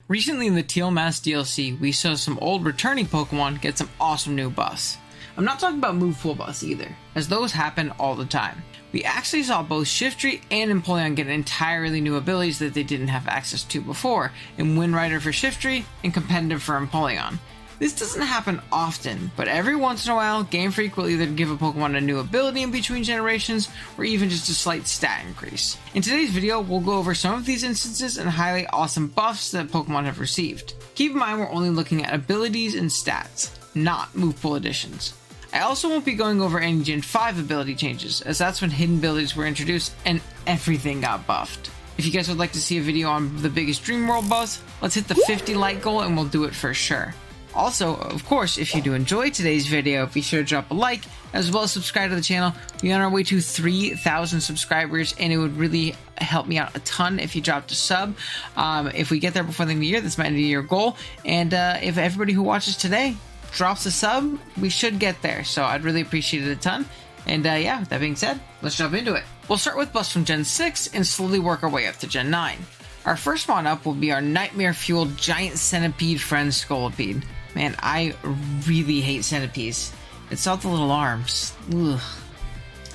Recently in the Teal Mask DLC, we saw some old returning Pokemon get some awesome new buffs. I'm not talking about move pool buffs either, as those happen all the time. We actually saw both Shiftry and Empoleon get entirely new abilities that they didn't have access to before, in Wind Rider for Shiftry and Competitive for Empoleon. This doesn't happen often, but every once in a while, Game Freak will either give a Pokemon a new ability in between generations, or even just a slight stat increase. In today's video, we'll go over some of these instances and highlight awesome buffs that Pokemon have received. Keep in mind we're only looking at abilities and stats, not move pool additions. I also won't be going over any Gen 5 ability changes, as that's when hidden abilities were introduced and everything got buffed. If you guys would like to see a video on the biggest Dream World buffs, let's hit the 50 like goal and we'll do it for sure. Also, of course, if you do enjoy today's video, be sure to drop a like, as well as subscribe to the channel. We're on our way to 3,000 subscribers, and it would really help me out a ton if you dropped a sub. If we get there before the end of the year, that's my end of the year goal. And if everybody who watches today drops a sub, we should get there. So I'd really appreciate it a ton. And yeah, with that being said, let's jump into it. We'll start with buffs from Gen 6 and slowly work our way up to Gen 9. Our first one up will be our nightmare-fueled giant centipede friend Scolipede. Man, I really hate centipedes. It's all the little arms. Ugh.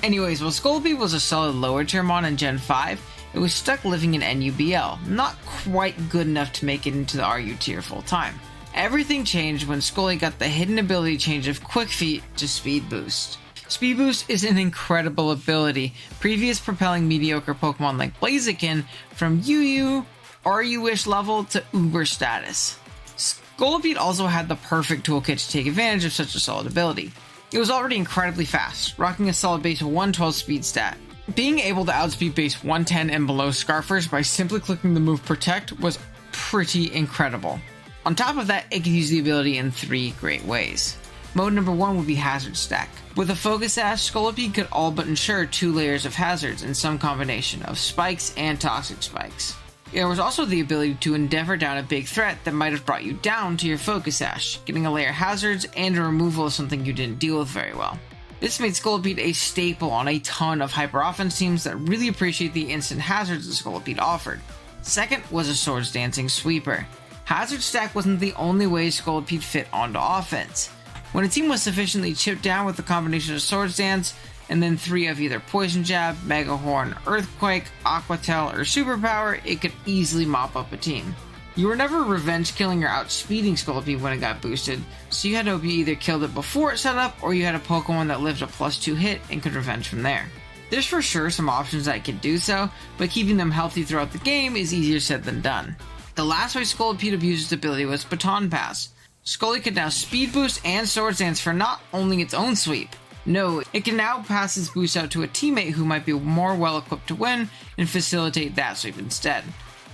Anyways, while Scolipede was a solid lower tier mon in Gen 5, it was stuck living in NUBL, not quite good enough to make it into the RU tier full time. Everything changed when Scully got the hidden ability change of Quick Feet to Speed Boost. Speed Boost is an incredible ability, previous propelling mediocre Pokemon like Blaziken from UU, RU-ish level to Uber status. Scolipede also had the perfect toolkit to take advantage of such a solid ability. It was already incredibly fast, rocking a solid base 112 speed stat. Being able to outspeed base 110 and below Scarfers by simply clicking the move Protect was pretty incredible. On top of that, it could use the ability in 3 great ways. Mode number 1 would be Hazard Stack. With a Focus Sash, Scolipede could all but ensure 2 layers of hazards in some combination of spikes and toxic spikes. There was also the ability to endeavor down a big threat that might have brought you down to your Focus Sash, getting a layer of hazards and a removal of something you didn't deal with very well. This made Scolipede a staple on a ton of hyper offense teams that really appreciate the instant hazards that Scolipede offered. Second was a Swords Dancing Sweeper. Hazard Stack wasn't the only way Scolipede fit onto offense. When a team was sufficiently chipped down with a combination of Swords Dance, and then 3 of either Poison Jab, Mega Horn, Earthquake, Aqua Tail, or Superpower, it could easily mop up a team. You were never revenge killing or outspeeding Scolipede when it got boosted, so you had to hope you either killed it before it set up, or you had a Pokemon that lived a +2 hit and could revenge from there. There's for sure some options that could do so, but keeping them healthy throughout the game is easier said than done. The last way Scolipede abused its ability was Baton Pass. Scully could now Speed Boost and Swords Dance for not only its own sweep. No, it can now pass its boost out to a teammate who might be more well equipped to win and facilitate that sweep instead.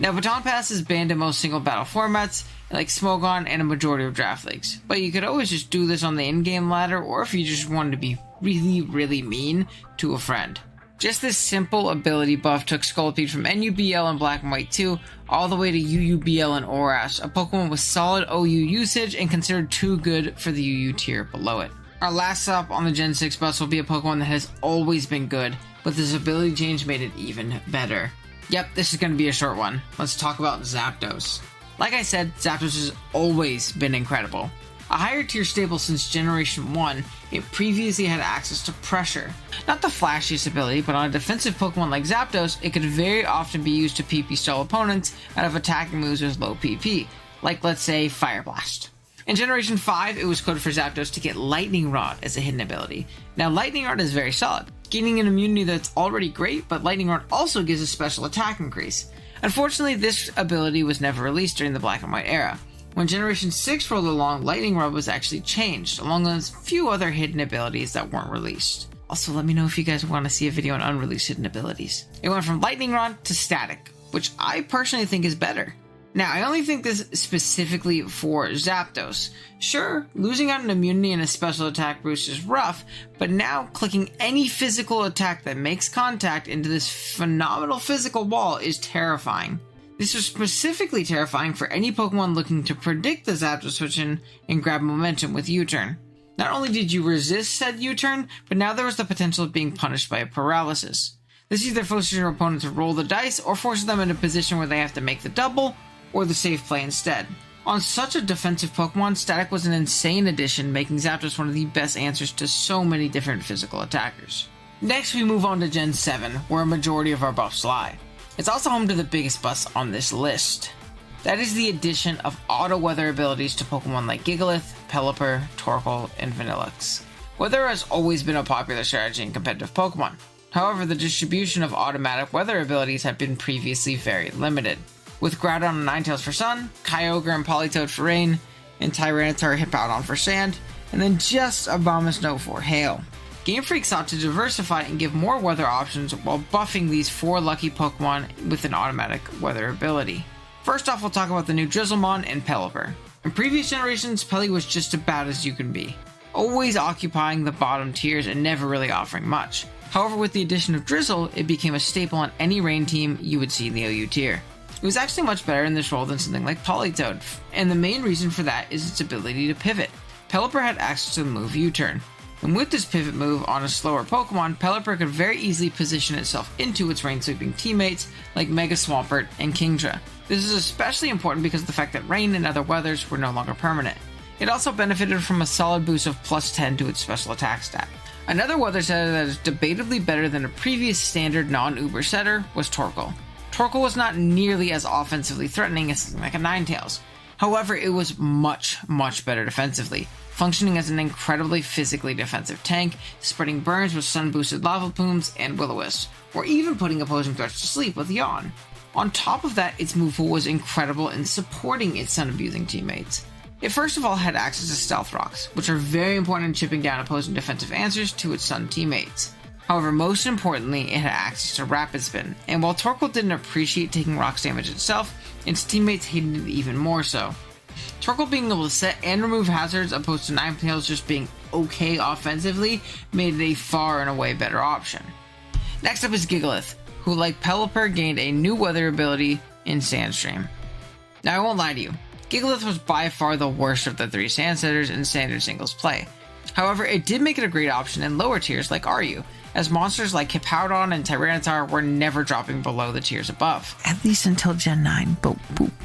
Now, Baton Pass is banned in most single battle formats, like Smogon and a majority of draft leagues, but you could always just do this on the in-game ladder, or if you just wanted to be really mean to a friend. Just this simple ability buff took Scolipede from NUBL in Black and White 2 all the way to UUBL in Orash, a Pokemon with solid OU usage and considered too good for the UU tier below it. Our last stop on the Gen 6 bus will be a Pokemon that has always been good, but this ability change made it even better. Yep, this is going to be a short one. Let's talk about Zapdos. Like I said, Zapdos has always been incredible. A higher tier stable since Generation 1, it previously had access to Pressure. Not the flashiest ability, but on a defensive Pokemon like Zapdos, it could very often be used to PP stall opponents out of attacking moves with low PP, like let's say Fire Blast. In Generation 5, it was coded for Zapdos to get Lightning Rod as a hidden ability. Now, Lightning Rod is very solid, gaining an immunity that's already great, but Lightning Rod also gives a special attack increase. Unfortunately, this ability was never released during the Black and White era. When Generation 6 rolled along, Lightning Rod was actually changed, along with a few other hidden abilities that weren't released. Also, let me know if you guys want to see a video on unreleased hidden abilities. It went from Lightning Rod to Static, which I personally think is better. Now, I only think this specifically for Zapdos. Sure, losing out an immunity and a special attack boost is rough, but now clicking any physical attack that makes contact into this phenomenal physical wall is terrifying. This was specifically terrifying for any Pokemon looking to predict the Zapdos switch in and grab momentum with U-turn. Not only did you resist said U-turn, but now there was the potential of being punished by a paralysis. This either forces your opponent to roll the dice or forces them in a position where they have to make the double or the safe play instead. On such a defensive Pokemon, Static was an insane addition, making Zapdos one of the best answers to so many different physical attackers. Next, we move on to Gen 7, where a majority of our buffs lie. It's also home to the biggest buffs on this list. That is the addition of auto weather abilities to Pokemon like Gigalith, Pelipper, Torkoal, and Vanillix. Weather has always been a popular strategy in competitive Pokemon. However, the distribution of automatic weather abilities have been previously very limited, with Groudon and Ninetales for Sun, Kyogre and Politoed for Rain, and Tyranitar and Hippowdon for Sand, and then just Abomasnow for Hail. Game Freak sought to diversify and give more weather options while buffing these 4 lucky Pokemon with an automatic weather ability. First off, we'll talk about the new Drizzlemon and Pelipper. In previous generations, Peli was just about as you can be, always occupying the bottom tiers and never really offering much. However, with the addition of Drizzle, it became a staple on any rain team you would see in the OU tier. It was actually much better in this role than something like Politoed, and the main reason for that is its ability to pivot. Pelipper had access to the move U-turn, and with this pivot move on a slower Pokemon, Pelipper could very easily position itself into its rain-sweeping teammates like Mega Swampert and Kingdra. This is especially important because of the fact that rain and other weathers were no longer permanent. It also benefited from a solid boost of plus 10 to its special attack stat. Another weather setter that is debatably better than a previous standard non-Uber setter was Torkoal. Torkoal was not nearly as offensively threatening as something like a Ninetales. However, it was much better defensively, functioning as an incredibly physically defensive tank, spreading burns with sun-boosted lava plumes and Will-O-Wisp, or even putting opposing threats to sleep with Yawn. On top of that, its move pool was incredible in supporting its sun-abusing teammates. It first of all had access to Stealth Rocks, which are very important in chipping down opposing defensive answers to its sun teammates. However, most importantly, it had access to Rapid Spin, and while Torkoal didn't appreciate taking rocks damage itself, its teammates hated it even more so. Torkoal being able to set and remove hazards opposed to Ninetales just being okay offensively made it a far and away better option. Next up is Gigalith, who like Pelipper gained a new weather ability in Sandstream. Now I won't lie to you, Gigalith was by far the worst of the 3 Sandsetters in standard singles play. However, it did make it a great option in lower tiers like RU, as monsters like Hippowdon and Tyranitar were never dropping below the tiers above. At least until Gen 9, but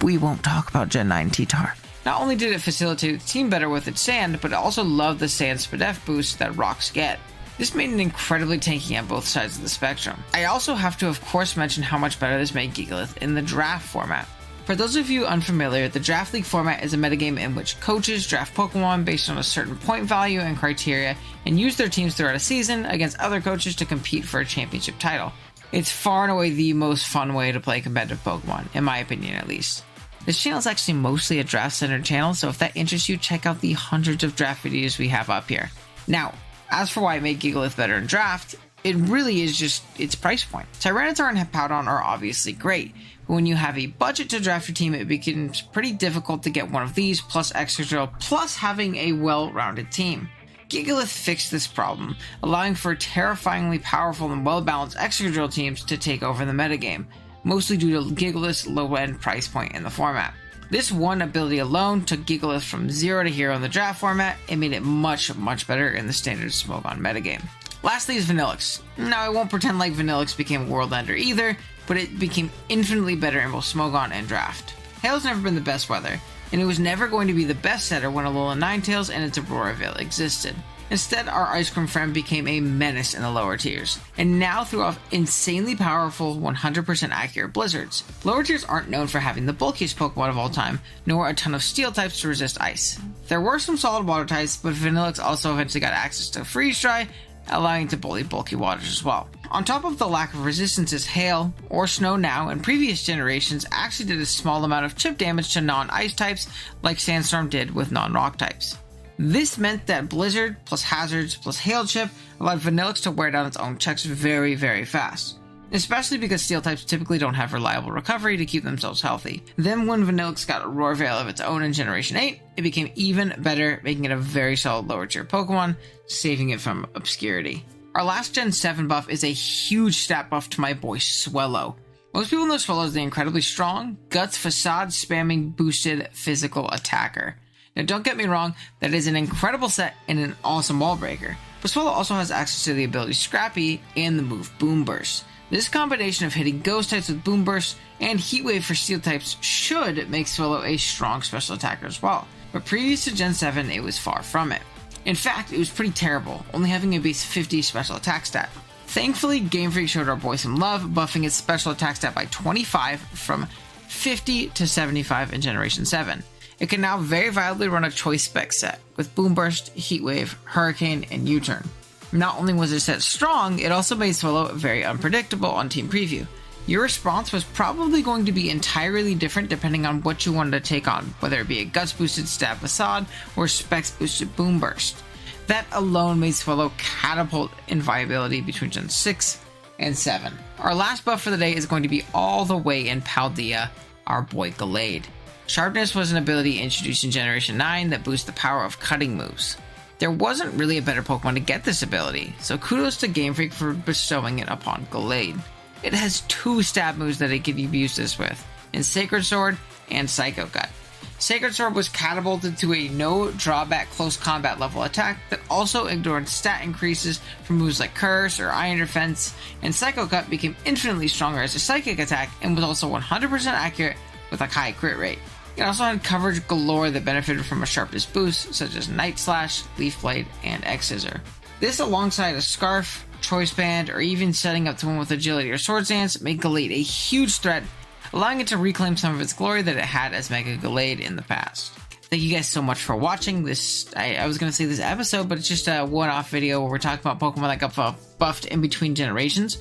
we won't talk about Gen 9 T-Tar. Not only did it facilitate the team better with its sand, but it also loved the sand Spadef boost that rocks get. This made it incredibly tanky on both sides of the spectrum. I also have to of course mention how much better this made Gigalith in the draft format. For those of you unfamiliar, the Draft League format is a metagame in which coaches draft Pokemon based on a certain point value and criteria and use their teams throughout a season against other coaches to compete for a championship title. It's far and away the most fun way to play competitive Pokemon, in my opinion at least. This channel is actually mostly a draft-centered channel, so if that interests you, check out the hundreds of draft videos we have up here. Now, as for why it made Gigalith better in draft, it really is just its price point. Tyranitar and Hippowdon are obviously great, but when you have a budget to draft your team, it becomes pretty difficult to get one of these, plus Excadrill, plus having a well-rounded team. Gigalith fixed this problem, allowing for terrifyingly powerful and well-balanced Excadrill teams to take over the metagame, mostly due to Gigalith's low-end price point in the format. This one ability alone took Gigalith from 0 to hero in the draft format and made it much better in the standard Smogon metagame. Lastly is Vanillix. Now I won't pretend like Vanillix became a world ender either, but it became infinitely better in both Smogon and Draft. Hail's never been the best weather, and it was never going to be the best setter when Alola Ninetales and its Aurora Veil existed. Instead, our Ice Cream friend became a menace in the lower tiers, and now threw off insanely powerful 100% accurate blizzards. Lower tiers aren't known for having the bulkiest Pokemon of all time, nor a ton of steel types to resist ice. There were some solid water types, but Vanillix also eventually got access to Freeze Dry, allowing it to bully bulky waters as well. On top of the lack of resistances, Hail, or Snow now, in previous generations actually did a small amount of chip damage to non-ice types like Sandstorm did with non-rock types. This meant that Blizzard plus Hazards plus Hail Chip allowed Vanillix to wear down its own checks very fast, especially because Steel types typically don't have reliable recovery to keep themselves healthy. Then when Vanillix got Aurora Veil of its own in Generation 8, it became even better, making it a very solid lower tier Pokemon, saving it from obscurity. Our last Gen 7 buff is a huge stat buff to my boy Swellow. Most people know Swellow as the incredibly strong, guts facade spamming boosted physical attacker. Now don't get me wrong, that is an incredible set and an awesome wall breaker, but Swellow also has access to the ability Scrappy and the move Boom Burst, This combination of hitting ghost types with Boom Burst and Heat Wave for steel types should make Swellow a strong special attacker as well, but previous to Gen 7 it was far from it. In fact, it was pretty terrible, only having a base 50 special attack stat. Thankfully, Game Freak showed our boy some love, buffing its special attack stat by 25 from 50 to 75 in Generation 7. It can now very viably run a choice spec set, with Boom Burst, Heat Wave, Hurricane, and U-Turn. Not only was it set strong, it also made Swellow very unpredictable on Team Preview. Your response was probably going to be entirely different depending on what you wanted to take on, whether it be a Guts boosted Stab Facade or Specs boosted Boom Burst. That alone made Swellow catapult in viability between Gen 6 and 7. Our last buff for the day is going to be all the way in Paldea, our boy Gallade. Sharpness was an ability introduced in Generation 9 that boosts the power of cutting moves. There wasn't really a better Pokemon to get this ability, so kudos to Game Freak for bestowing it upon Gallade. It has 2 stab moves that it can use this with, in Sacred Sword and Psycho Cut. Sacred Sword was catapulted to a no drawback close combat level attack that also ignored stat increases from moves like Curse or Iron Defense, and Psycho Cut became infinitely stronger as a psychic attack and was also 100% accurate with a high crit rate. It also had coverage galore that benefited from a sharpness boost, such as Night Slash, Leaf Blade, and X-Scissor. This, alongside a Scarf, Choice Band, or even setting up to one with Agility or Sword Stance, made Gallade a huge threat, allowing it to reclaim some of its glory that it had as Mega Gallade in the past. Thank you guys so much for watching this. I was going to say this episode, but it's just a one-off video where we're talking about Pokemon that got buffed in between generations.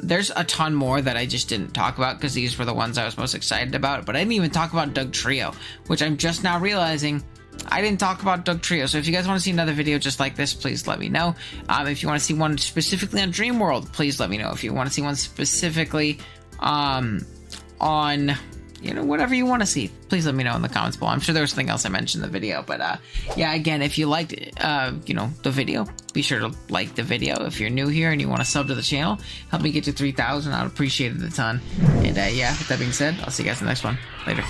There's a ton more that I just didn't talk about because these were the ones I was most excited about, but I didn't even talk about Dugtrio, which I'm just now realizing I didn't talk about Dugtrio. So if you guys want to see another video just like this, please let me know. If you want to see one specifically on Dream World, please let me know. If you want to see one specifically on, whatever you want to see, please let me know in the comments below. I'm sure there was something else I mentioned in the video, but yeah, again, if you liked the video, be sure to like the video. If you're new here and you want to sub to the channel, help me get to 3,000. I'd appreciate it a ton. And yeah, with that being said, I'll see you guys in the next one. Later.